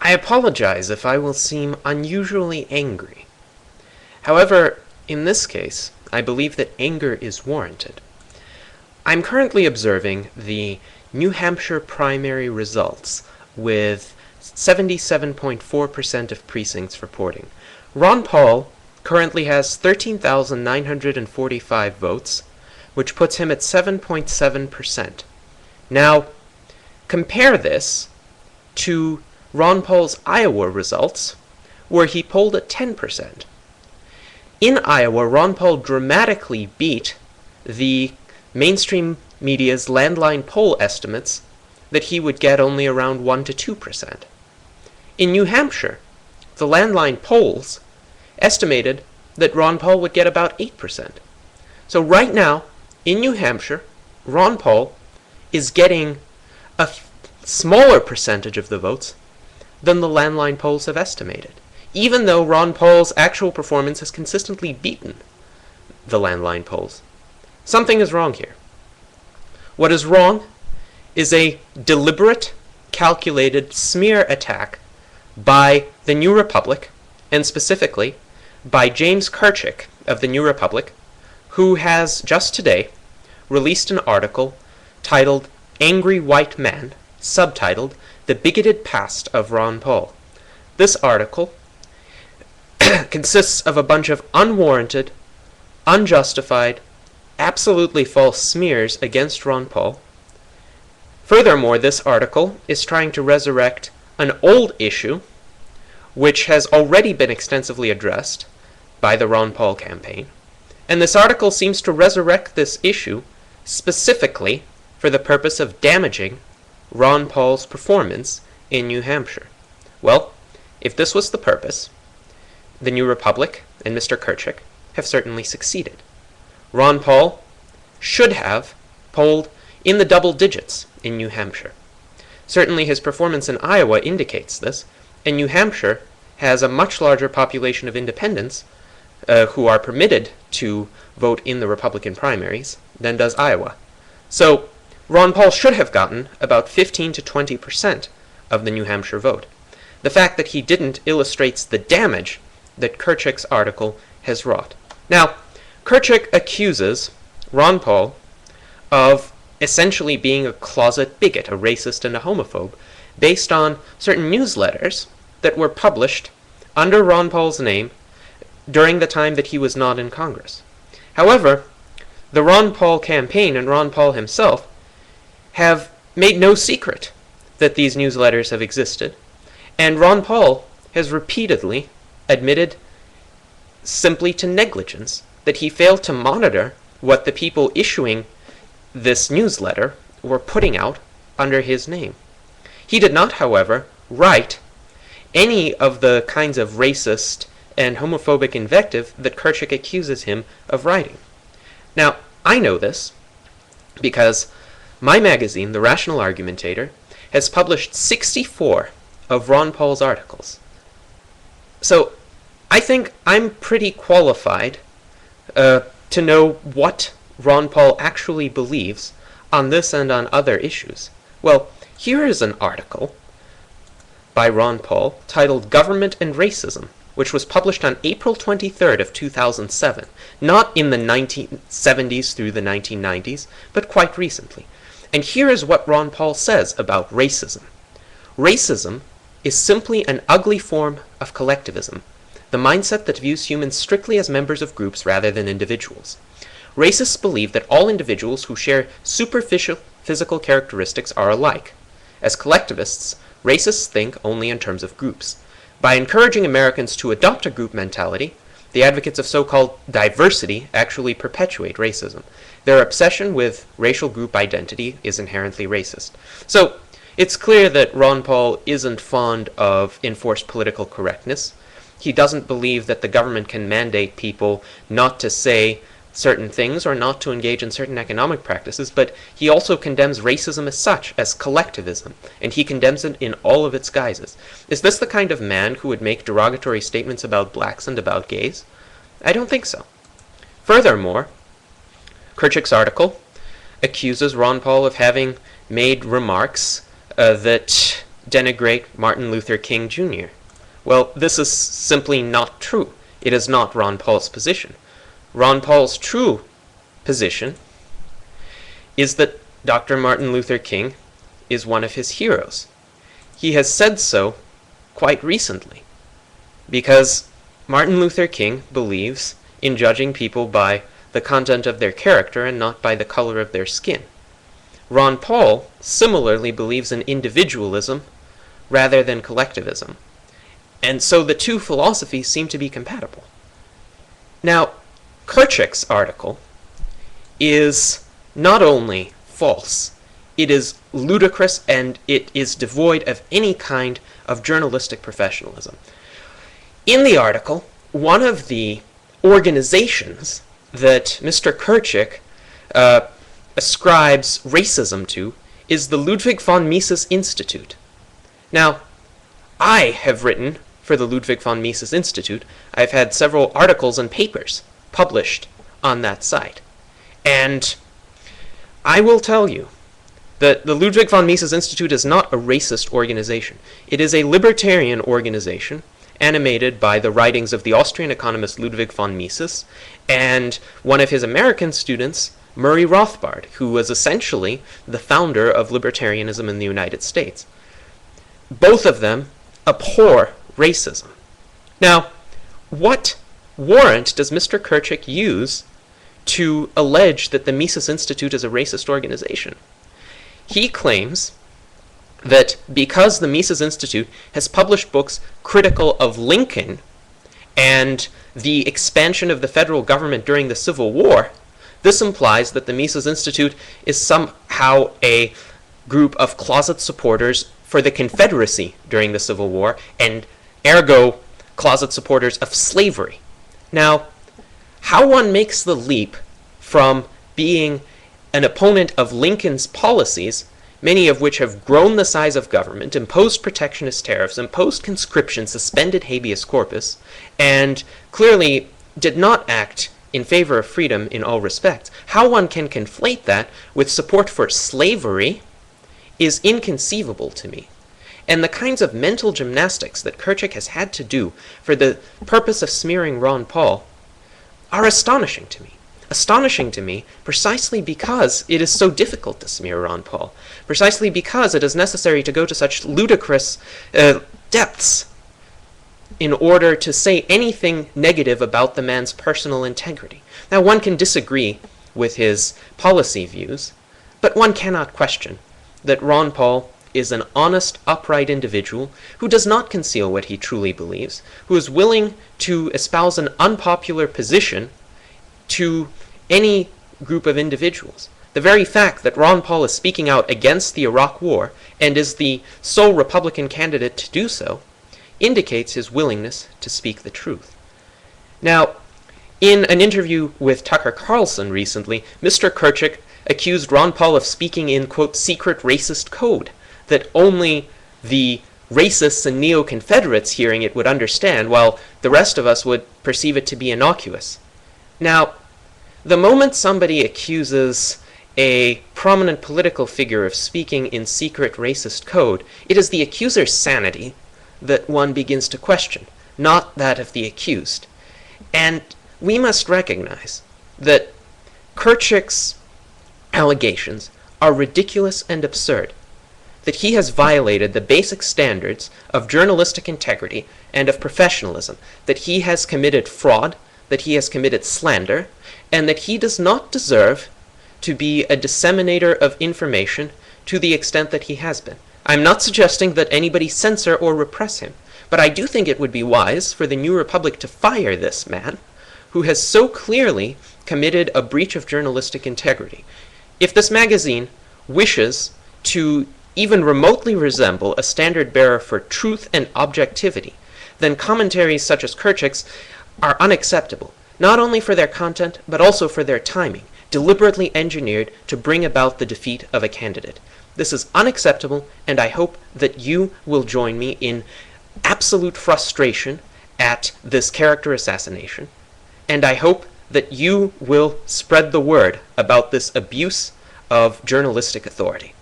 I apologize if I will seem unusually angry. However, in this case, I believe that anger is warranted. I'm currently observing the New Hampshire primary results with 77.4% of precincts reporting. Ron Paul currently has 13,945 votes, which puts him at 7.7%. Now, compare this to Ron Paul's Iowa results, where he polled at 10%. In Iowa, Ron Paul dramatically beat the mainstream media's landline poll estimates that he would get only around 1 to 2%. In New Hampshire, the landline polls estimated that Ron Paul would get about 8%. So right now, in New Hampshire, Ron Paul is getting a smaller percentage of the votes than the landline polls have estimated, even though Ron Paul's actual performance has consistently beaten the landline polls. Something is wrong here. What is wrong is a deliberate, calculated smear attack by the New Republic, and specifically by James Kirchick of the New Republic, who has just today released an article titled Angry White Man, subtitled The Bigoted Past of Ron Paul. This article consists of a bunch of unwarranted, unjustified, absolutely false smears against Ron Paul. Furthermore, this article is trying to resurrect an old issue which has already been extensively addressed by the Ron Paul campaign. And this article seems to resurrect this issue specifically for the purpose of damaging Ron Paul's performance in New Hampshire. Well, if this was the purpose, the New Republic and Mr. Kirchick have certainly succeeded. Ron Paul should have polled in the double digits in New Hampshire. Certainly his performance in Iowa indicates this, and New Hampshire has a much larger population of independents who are permitted to vote in the Republican primaries than does Iowa. So Ron Paul should have gotten about 15 to 20% of the New Hampshire vote. The fact that he didn't illustrates the damage that Kirchick's article has wrought. Now, Kirchick accuses Ron Paul of essentially being a closet bigot, a racist, and a homophobe, based on certain newsletters that were published under Ron Paul's name during the time that he was not in Congress. However, the Ron Paul campaign and Ron Paul himself have made no secret that these newsletters have existed, and Ron Paul has repeatedly admitted simply to negligence that he failed to monitor what the people issuing this newsletter were putting out under his name. He did not, however, write any of the kinds of racist and homophobic invective that Kirchick accuses him of writing. Now, I know this because my magazine, The Rational Argumentator, has published 64 of Ron Paul's articles. So, I think I'm pretty qualified to know what Ron Paul actually believes on this and on other issues. Well, here is an article by Ron Paul titled Government and Racism, which was published on April 23rd of 2007, not in the 1970s through the 1990s, but quite recently. And here is what Ron Paul says about racism. Racism is simply an ugly form of collectivism, the mindset that views humans strictly as members of groups rather than individuals. Racists believe that all individuals who share superficial physical characteristics are alike. As collectivists, racists think only in terms of groups. By encouraging Americans to adopt a group mentality, the advocates of so-called diversity actually perpetuate racism. Their obsession with racial group identity is inherently racist. So, it's clear that Ron Paul isn't fond of enforced political correctness. He doesn't believe that the government can mandate people not to say certain things or not to engage in certain economic practices, but he also condemns racism as such, as collectivism, and he condemns it in all of its guises. Is this the kind of man who would make derogatory statements about blacks and about gays? I don't think so. Furthermore, Kirchick's article accuses Ron Paul of having made remarks that denigrate Martin Luther King Jr. Well, this is simply not true. It is not Ron Paul's position. Ron Paul's true position is that Dr. Martin Luther King is one of his heroes. He has said so quite recently, because Martin Luther King believes in judging people by the content of their character and not by the color of their skin. Ron Paul similarly believes in individualism rather than collectivism. And so the two philosophies seem to be compatible. Now, Kirchick's article is not only false, it is ludicrous and it is devoid of any kind of journalistic professionalism. In the article, one of the organizations that Mr. Kirchick ascribes racism to is the Ludwig von Mises Institute. Now, I have written for the Ludwig von Mises Institute. I've had several articles and papers published on that site. And I will tell you that the Ludwig von Mises Institute is not a racist organization. It is a libertarian organization animated by the writings of the Austrian economist Ludwig von Mises and one of his American students, Murray Rothbard, who was essentially the founder of libertarianism in the United States. Both of them abhor racism. Now, what warrant does Mr. Kirchick use to allege that the Mises Institute is a racist organization? He claims that because the Mises Institute has published books critical of Lincoln and the expansion of the federal government during the Civil War, this implies that the Mises Institute is somehow a group of closet supporters for the Confederacy during the Civil War, and ergo closet supporters of slavery. Now, how one makes the leap from being an opponent of Lincoln's policies, many of which have grown the size of government, imposed protectionist tariffs, imposed conscription, suspended habeas corpus, and clearly did not act in favor of freedom in all respects, how one can conflate that with support for slavery is inconceivable to me. And the kinds of mental gymnastics that Kirchick has had to do for the purpose of smearing Ron Paul are astonishing to me. Astonishing to me precisely because it is so difficult to smear Ron Paul, precisely because it is necessary to go to such ludicrous depths in order to say anything negative about the man's personal integrity. Now, one can disagree with his policy views, but one cannot question that Ron Paul is an honest, upright individual who does not conceal what he truly believes, who is willing to espouse an unpopular position to any group of individuals. The very fact that Ron Paul is speaking out against the Iraq War and is the sole Republican candidate to do so indicates his willingness to speak the truth. Now, in an interview with Tucker Carlson recently, Mr. Kirchick accused Ron Paul of speaking in, quote, secret racist code that only the racists and neo-Confederates hearing it would understand, while the rest of us would perceive it to be innocuous. Now, the moment somebody accuses a prominent political figure of speaking in secret racist code, it is the accuser's sanity that one begins to question, not that of the accused. And we must recognize that Kirchick's allegations are ridiculous and absurd, that he has violated the basic standards of journalistic integrity and of professionalism, that he has committed fraud, that he has committed slander, and that he does not deserve to be a disseminator of information to the extent that he has been. I'm not suggesting that anybody censor or repress him, but I do think it would be wise for the New Republic to fire this man who has so clearly committed a breach of journalistic integrity. If this magazine wishes to even remotely resemble a standard bearer for truth and objectivity, then commentaries such as Kirchick's are unacceptable, not only for their content, but also for their timing, deliberately engineered to bring about the defeat of a candidate. This is unacceptable, and I hope that you will join me in absolute frustration at this character assassination, and I hope that you will spread the word about this abuse of journalistic authority.